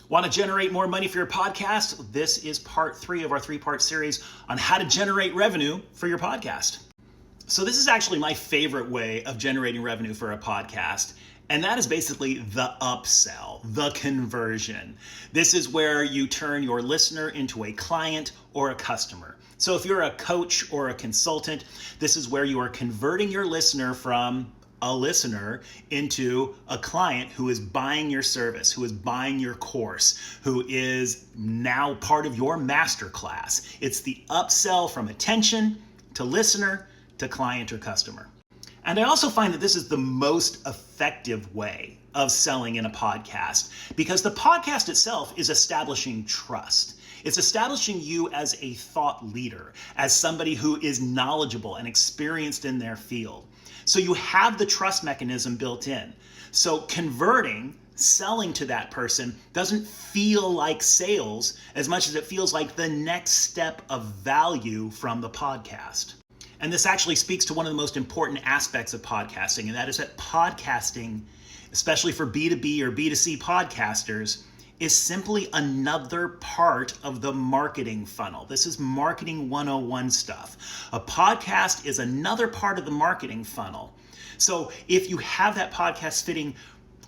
Want to generate more money for your podcast? This is part 3 of our 3-part series on how to generate revenue for your podcast. So this is actually my favorite way of generating revenue for a podcast. And that is basically the upsell, the conversion. This is where you turn your listener into a client or a customer. So if you're a coach or a consultant, this is where you are converting your listener from a listener into a client who is buying your service, who is buying your course, who is now part of your masterclass. It's the upsell from attention to listener to client or customer. And I also find that this is the most effective way of selling in a podcast because the podcast itself is establishing trust. It's establishing you as a thought leader, as somebody who is knowledgeable and experienced in their field. So you have the trust mechanism built in. So converting, selling to that person doesn't feel like sales as much as it feels like the next step of value from the podcast. And this actually speaks to one of the most important aspects of podcasting, and that is that podcasting, especially for B2B or B2C podcasters, is simply another part of the marketing funnel. This is marketing 101 stuff. A podcast is another part of the marketing funnel. So if you have that podcast fitting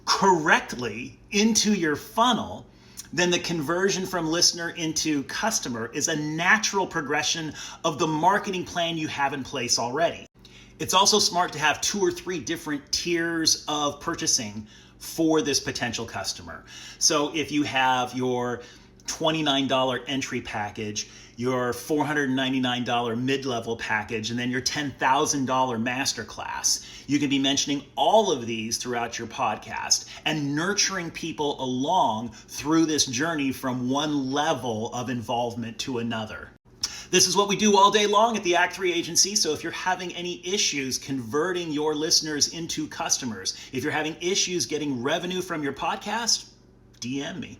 correctly into your funnel, then the conversion from listener into customer is a natural progression of the marketing plan you have in place already. It's also smart to have 2 or 3 different tiers of purchasing for this potential customer. So if you have your $29 entry package, your $499 mid-level package, and then your $10,000 masterclass, you can be mentioning all of these throughout your podcast and nurturing people along through this journey from one level of involvement to another. This is what we do all day long at the Act 3 agency. So if you're having any issues converting your listeners into customers, if you're having issues getting revenue from your podcast, DM me.